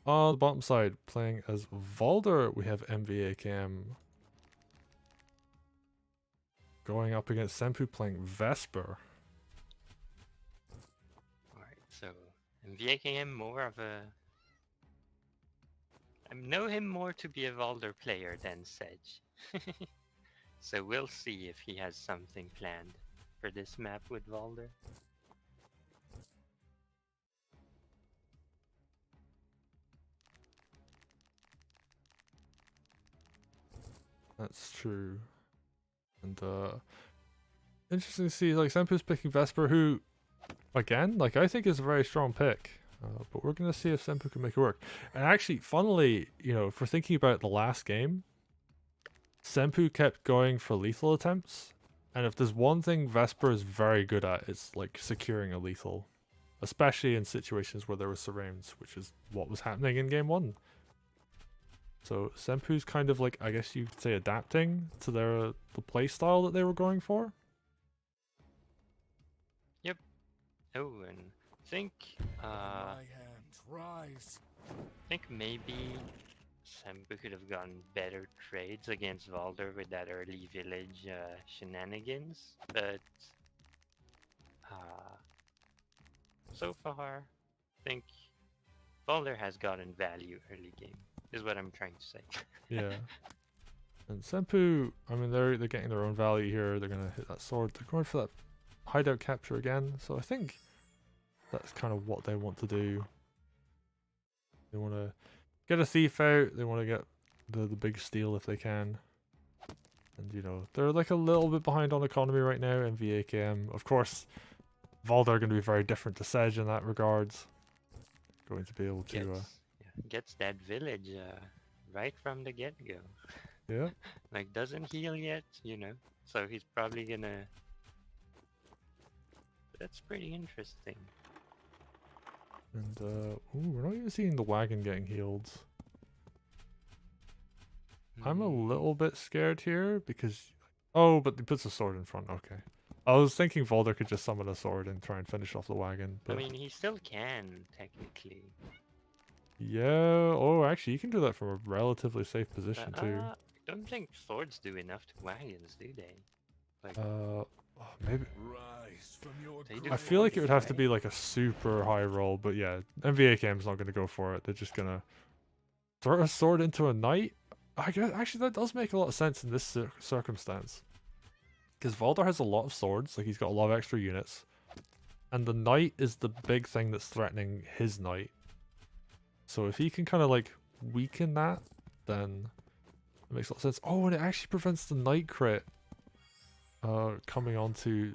On the bottom side, playing as Valder, we have MVAKM going up against Sempu playing Vesper. Alright, so MVAKM more of a... I know him more to be a Valder player than Sedge. So we'll see if he has something planned for this map with Valder. That's true. And interesting to see, like, Sempu's picking Vesper, who, again, like, I think is a very strong pick. But we're going to see if Sempu can make it work. And actually, funnily, you know, if we're thinking about the last game, Sempu kept going for lethal attempts. And if there's one thing Vesper is very good at, it's like securing a lethal. Especially in situations where there were surrounds, which is what was happening in game 1. So Sempu's kind of like, I guess you could say, adapting to the play style that they were going for. Yep. Oh, and I think maybe Sempu could have gotten better trades against Valder with that early village shenanigans, but so far, I think Valder has gotten value early game, is what I'm trying to say. Yeah. And Sempu, I mean, they're getting their own value here. They're going to hit that sword. They're going for that hideout capture again. So I think that's kind of what they want to do. They want to get a thief out. They want to get the big steal if they can. And, you know, they're like a little bit behind on economy right now. MVAKM, of course, Valder are going to be very different to Sedge in that regards. Going to be able to... Gets that village right from the get-go. Yeah. Like, doesn't heal yet, you know. So he's probably gonna... That's pretty interesting. And, ooh, we're not even seeing the wagon getting healed. I'm a little bit scared here because... Oh, but he puts a sword in front. Okay. I was thinking Valder could just summon a sword and try and finish off the wagon, but... I mean, he still can, technically. Yeah, oh, actually, you can do that from a relatively safe position, too. I don't think swords do enough to wagons, do they? Like, oh, maybe... I feel like it would have to be like a super high roll, but yeah, MVAKM's not going to go for it. They're just going to throw a sword into a knight. I guess, actually, that does make a lot of sense in this circumstance. Because Valder has a lot of swords, like he's got a lot of extra units. And the knight is the big thing that's threatening his knight. So if he can kind of like weaken that, then it makes a lot of sense. Oh, and it actually prevents the knight crit coming onto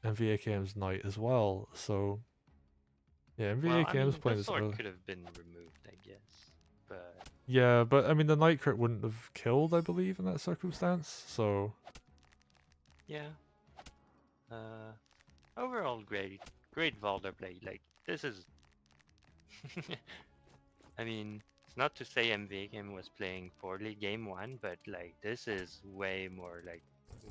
MVAKM's knight as well. So yeah, MVAKM's playing this early. The sword could have been removed, I guess. But yeah, but I mean the knight crit wouldn't have killed, I believe, in that circumstance. So yeah. Overall, great Valder play. Like, this is... I mean, it's not to say MVAKM was playing poorly game 1, but like, this is way more like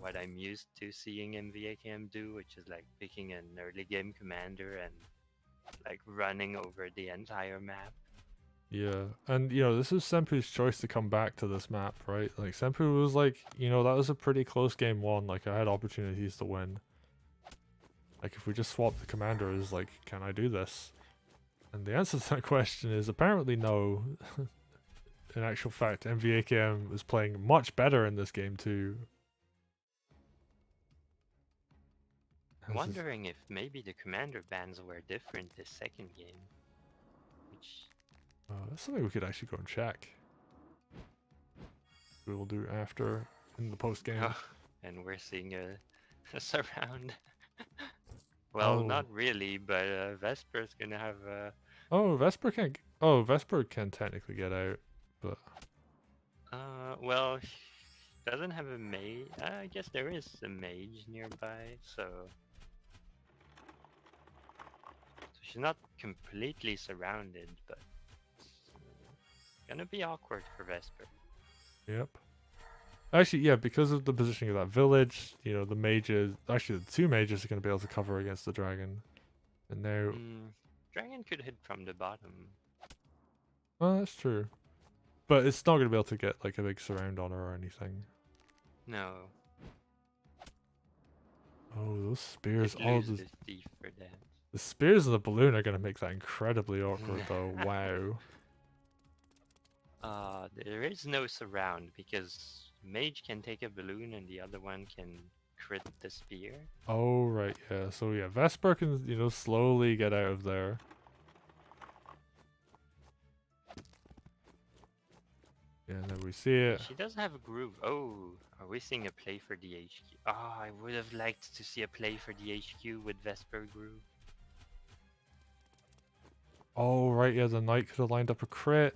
what I'm used to seeing MVAKM do, which is like picking an early game commander and like running over the entire map. yeah, and you know, this is Sempu's choice to come back to this map, right? Like, Sempu was like, you know, that was a pretty close game 1. Like, I had opportunities to win. Like, if we just swap the commanders, like, can I do this? And the answer to that question is apparently no. In actual fact, MVAKM is playing much better in this game too. I'm wondering if maybe the commander bans were different this second game. Which... that's something we could actually go and check. We will do after in the post game. Oh, and we're seeing a surround. Well, not really, but Vesper's gonna have a... Oh, Vesper can't... Oh, Vesper can technically get out, but... well, she doesn't have a mage. I guess there is a mage nearby, so she's not completely surrounded, but it's gonna be awkward for Vesper. Yep. Actually, yeah, because of the positioning of that village, you know, the mages... Actually, the 2 mages are going to be able to cover against the dragon. And now... Dragon could hit from the bottom. Oh, that's true. But it's not going to be able to get like a big surround on her or anything. No. Oh, those spears. It Oh, loses the thief for that. the spears and the balloon are going to make that incredibly awkward though. Wow. There is no surround because mage can take a balloon and the other one can crit the spear. Oh, right, yeah. So yeah, Vesper can, you know, slowly get out of there. Yeah, and then we see it. She does have a groove. Oh, are we seeing a play for the HQ? Ah, I would have liked to see a play for the HQ with Vesper groove. Oh, right, yeah, the knight could have lined up a crit.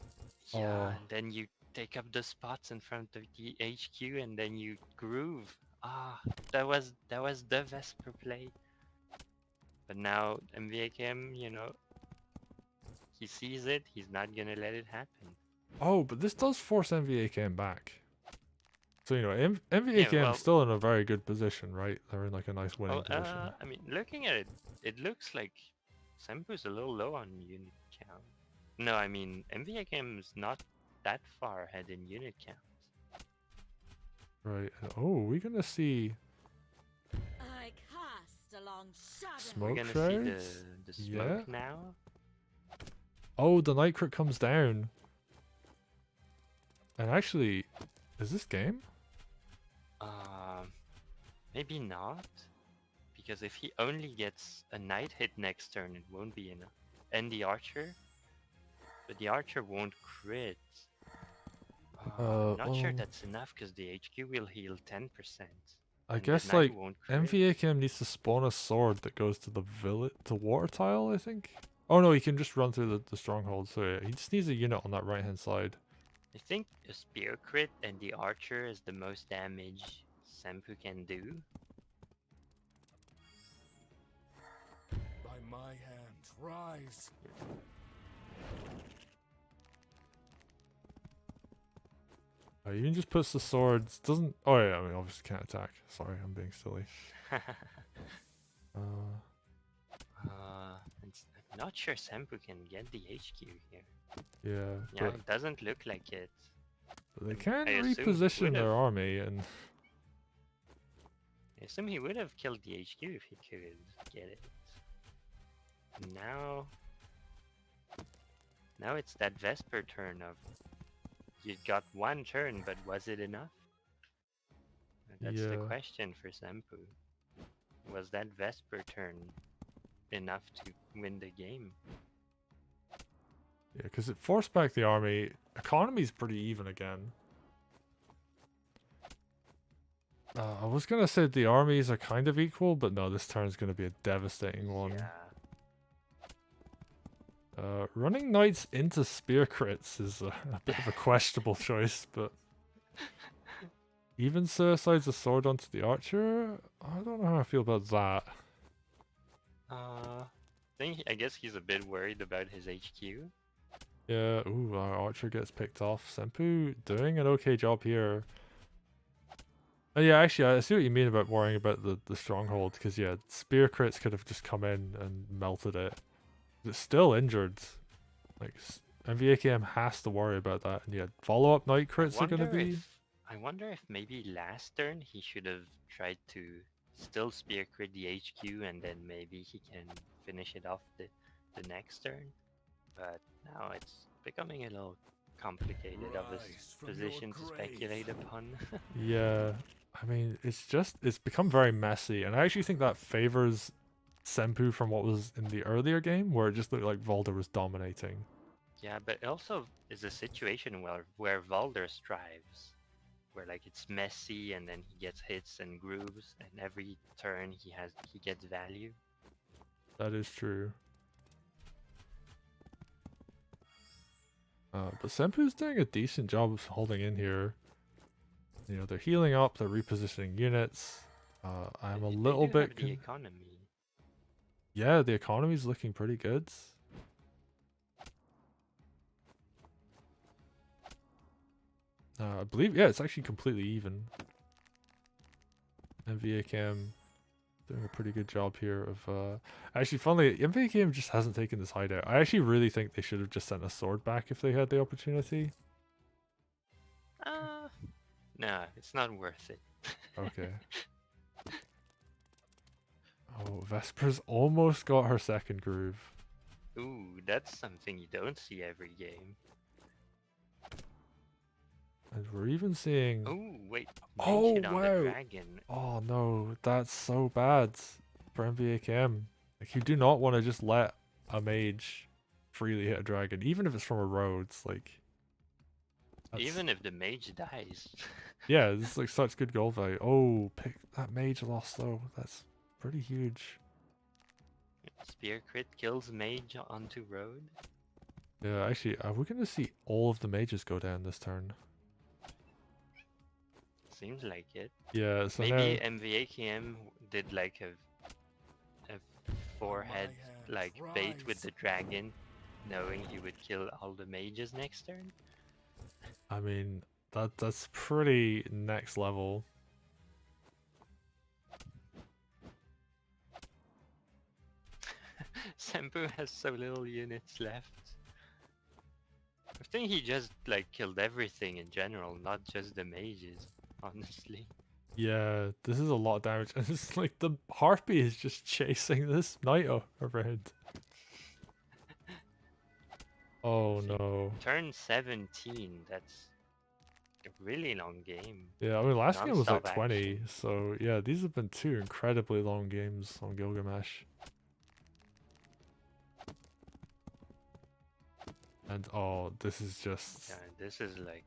Yeah, Oh. and then you take up the spots in front of the HQ and then you groove. Ah, that was the Vesper play. But now MVAKM, you know, he sees it. He's not gonna let it happen. Oh, but this does force MVAKM back. So, you know, MVAKM Yeah, well, still in a very good position, right? They're in like a nice winning position. I mean, looking at it, it looks like Sempu's a little low on unit count. No, I mean, MVAKM is not that far ahead in unit count. Right. And, oh, we're going to see I cast along shadow. We're smoke gonna shards? see the smoke now. Oh, the night crit comes down. And actually, is this game? Maybe not. Because if he only gets a knight hit next turn, it won't be enough. And the archer. But the archer won't crit. Not sure well, that's enough because the HQ will heal 10%. I and the guess knight like won't crit. MVAKM needs to spawn a sword that goes to the village, to water tile, I think. Oh no, he can just run through the stronghold. So yeah, he just needs a unit on that right hand side. I think a spear crit and the archer is the most damage Sempu can do. By my hand, rise. Even just puts the swords. Doesn't. Oh yeah, I mean obviously can't attack. Sorry, I'm being silly. I'm not sure Sempu can get the HQ here. Yeah. Yeah, But, it doesn't look like it. but they can I assume he reposition would've- their army, and I assume he would have killed the HQ if he could get it. Now it's that Vesper turn of you got one turn, but was it enough? That's the Yeah. question for Sempu. Was that Vesper turn enough to win the game? yeah, because it forced back the army. Economy's pretty even again. I was gonna say the armies are kind of equal, but no, this turn's gonna be a devastating one. Yeah. Running knights into spear crits is a bit of a questionable choice, but even suicides a sword onto the archer. I don't know how I feel about that. I guess he's a bit worried about his HQ. Yeah, ooh, our archer gets picked off. Sempu doing an okay job here. Yeah, actually, I see what you mean about worrying about the stronghold, because yeah, spear crits could have just come in and melted it. It's still injured. Like, MVAKM has to worry about that, and yeah, follow-up night crits are going to be... I wonder if maybe last turn he should have tried to still spear crit the HQ and then maybe he can finish it off the next turn. But now it's becoming a little complicated of his Rise from your position to grave. speculate upon. Yeah, I mean, it's become very messy, and I actually think that favors Sempu from what was in the earlier game, where it just looked like Valder was dominating. Yeah, but it also is a situation where Valder strives. Where like it's messy and then he gets hits and grooves and every turn he gets value. That is true. But Sempu's doing a decent job of holding in here. You know, they're healing up, they're repositioning units. I'm a They little do have bit... the economy. Yeah, the economy's looking pretty good. I believe, yeah, it's actually completely even. MVAKM doing a pretty good job here of actually funnily MVAKM just hasn't taken this hideout. I actually really think they should have just sent a sword back if they had the opportunity. Nah, it's not worth it. Okay. Oh, Vesper's almost got her second groove. Ooh, that's something you don't see every game. And we're even seeing Oh, wait. Oh, Mage hit on wow. the dragon. oh no, that's so bad for MVAKM. Like you do not want to just let a mage freely hit a dragon, even if it's from a road. It's like Even if the mage dies. yeah, this is like such good gold value. Oh, pick that mage loss though. That's pretty huge. Spear crit kills mage onto road. Yeah, actually, are we gonna see all of the mages go down this turn? Seems like it. Yeah, so Maybe now MVAKM did like a forehead like bait with the dragon, knowing he would kill all the mages next turn. I mean that's pretty next level. Sempu has so little units left. I think he just like killed everything in general, not just the mages, honestly. Yeah, this is a lot of damage, and it's like the harpy is just chasing this knight around. Oh See, no. Turn 17, that's a really long game. Yeah, I mean last game was like Non-stop 20, action. so yeah, these have been two incredibly long games on Gilgamesh. And oh, this is just Yeah, this is like...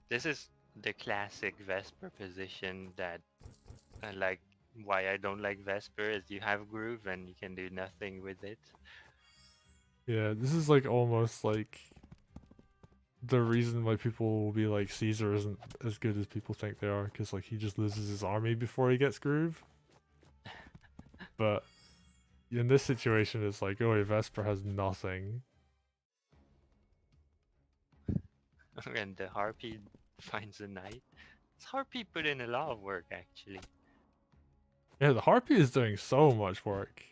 This is the classic Vesper position that... like, why I don't like Vesper is you have Groove and you can do nothing with it. yeah, this is like almost like the reason why people will be like Caesar isn't as good as people think they are, because like he just loses his army before he gets Groove. But in this situation, it's like, oh, Vesper has nothing. And the Harpy finds a knight. This Harpy put in a lot of work, actually. Yeah, the Harpy is doing so much work.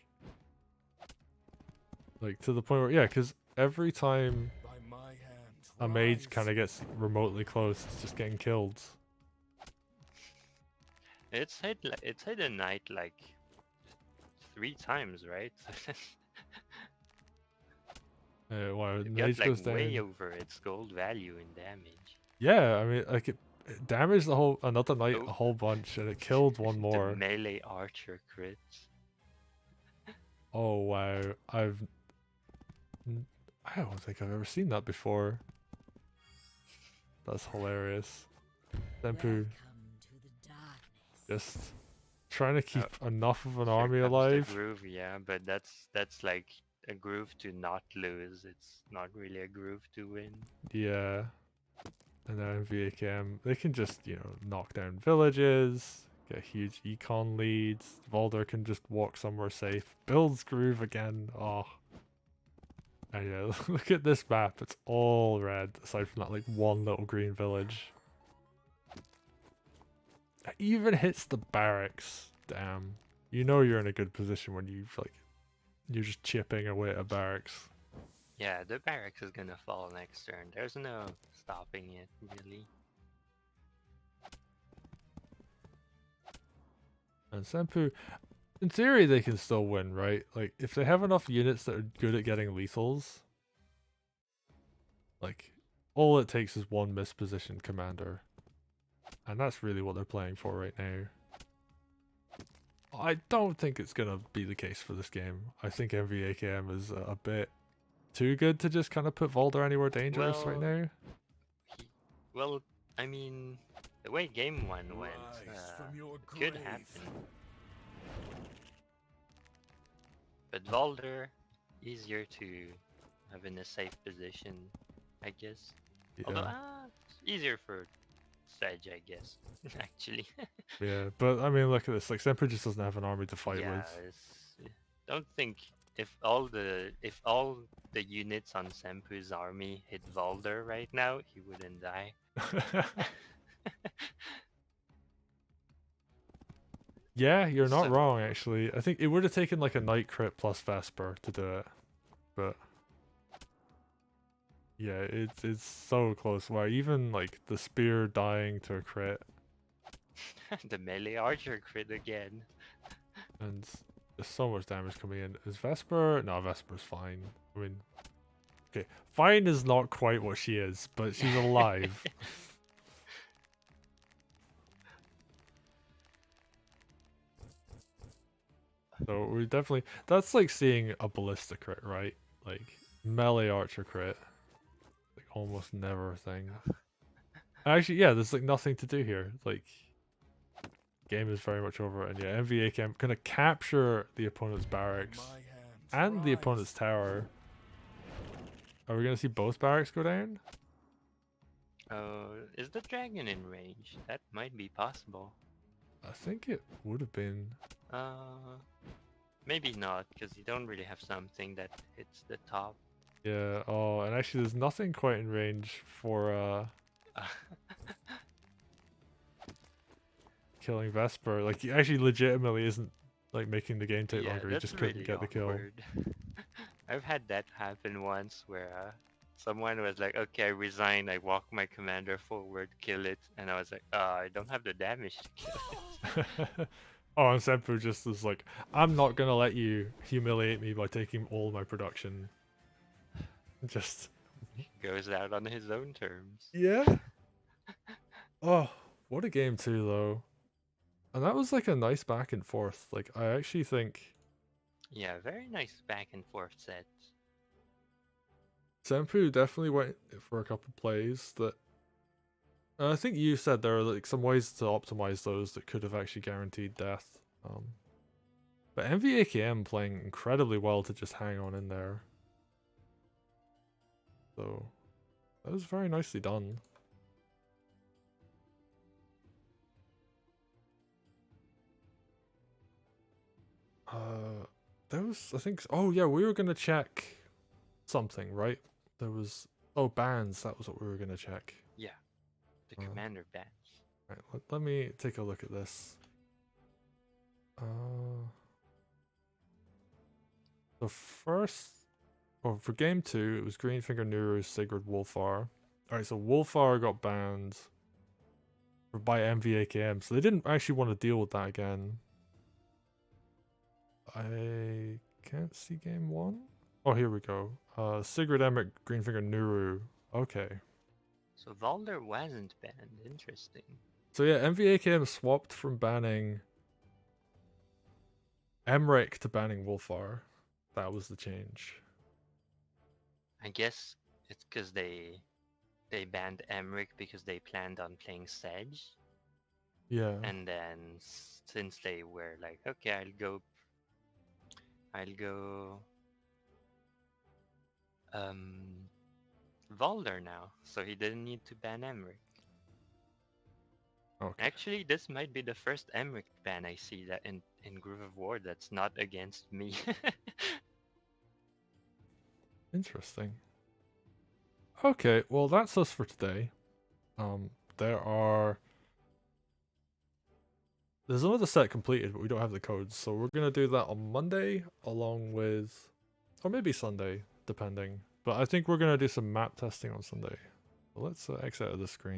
Like, to the point where, yeah, because every time By my hand, a mage rise. kind of gets remotely close, it's just getting killed. It's hit a knight like 3 times, right? Wow, It mage got goes like way down. over its gold value in damage. Yeah, I mean, like, it damaged the whole, another knight Oh. a whole bunch, and it killed one The more. melee archer crits. Oh, wow. I don't think I've ever seen that before. That's hilarious. Sempu Welcome to the darkness. just trying to keep enough of an Here army comes alive. The groove, yeah, but that's like a groove to not lose. It's not really a groove to win. Yeah. And now in VAKM, they can just, you know, knock down villages, get huge econ leads. Valder can just walk somewhere safe. Builds groove again. Oh. And yeah, look at this map. It's all red, aside from that like one little green village. It even hits the barracks. Damn. You know you're in a good position when you're just chipping away at a barracks. Yeah, the barracks is gonna fall next turn. There's no stopping it, really. And Sempu, in theory, they can still win, right? Like, if they have enough units that are good at getting lethals, like, all it takes is one mispositioned commander. And that's really what they're playing for right now. I don't think it's going to be the case for this game. I think MVAKM is a bit too good to just kind of put Valder anywhere dangerous right Well, now. Well, I mean, the way game 1 went, Rise from your could grave. happen. But Valder, easier to have in a safe position, I guess. Although, Yeah, it's easier for Sedge, I guess, actually. yeah. But I mean, look at this. Like, Sempu just doesn't have an army to fight Yeah, with. don't think if all the units on Sempu's army hit Valder right now, he wouldn't die. Yeah, you're not So- wrong actually. I think it would have taken like a night crit plus Vesper to do it, but yeah, it's so close. Wow, even like the spear dying to a crit, The melee archer crit again. and there's so much damage coming in. Is Vesper? No, Vesper's fine. I mean, okay, fine is not quite what she is, but she's alive. So we definitely, that's like seeing a ballista crit, right? Like melee archer crit, like almost never a thing. Actually, yeah, there's like nothing to do here. Like, game is very much over, and yeah, MVAKM gonna capture the opponent's barracks My hands and the rise. opponent's tower. Are we gonna see both barracks go down? Is the dragon in range? That might be possible. I think it would have been. Maybe not, because you don't really have something that hits the top. Yeah. Oh, and actually, there's nothing quite in range for killing Vesper. Like, he actually legitimately isn't like making the game take Yeah, longer. He that's just couldn't really get the kill. awkward. I've had that happen once where someone was like, okay, I resign, I walk my commander forward, kill it, and I was like, I don't have the damage to kill it. Oh, and Sempu just is like, I'm not gonna let you humiliate me by taking all my production. Just Goes out on his own terms. yeah. Oh, what a game too, though. And that was like a nice back and forth. Like, I actually think Yeah, very nice back and forth set. Sempu definitely went for a couple plays that. I think you said there are like some ways to optimize those that could have actually guaranteed death. But MVAKM playing incredibly well to just hang on in there. So that was very nicely done. There was, I think, oh yeah, we were gonna check something, right? There was, oh, bans, that was what we were gonna check. Yeah, the Oh. commander bans. Right, let me take a look at this. The first, or for game 2, it was Greenfinger, Nuru, Sigurd, Wolfar. Alright, so Wolfar got banned by MVAKM, so they didn't actually want to deal with that again. I can't see game 1. Oh, here we go. Sigurd, Emmet, Greenfinger, Nuru. Okay. So Valder wasn't banned. Interesting. So yeah, MVAKM swapped from banning Emmerich to banning Wolfar. That was the change. I guess it's because they banned Emmerich because they planned on playing Sedge, Yeah. and then since they were like, okay, I'll go Valder now, so he didn't need to ban Emmerich. Okay. Actually, this might be the first Emmerich ban I see that in Groove of War that's not against me. Interesting. Okay, well that's us for today. There's another set completed, but we don't have the codes, so we're gonna do that on Monday along with, or maybe Sunday, depending. But I think we're gonna do some map testing on Sunday. So let's exit out of the screen.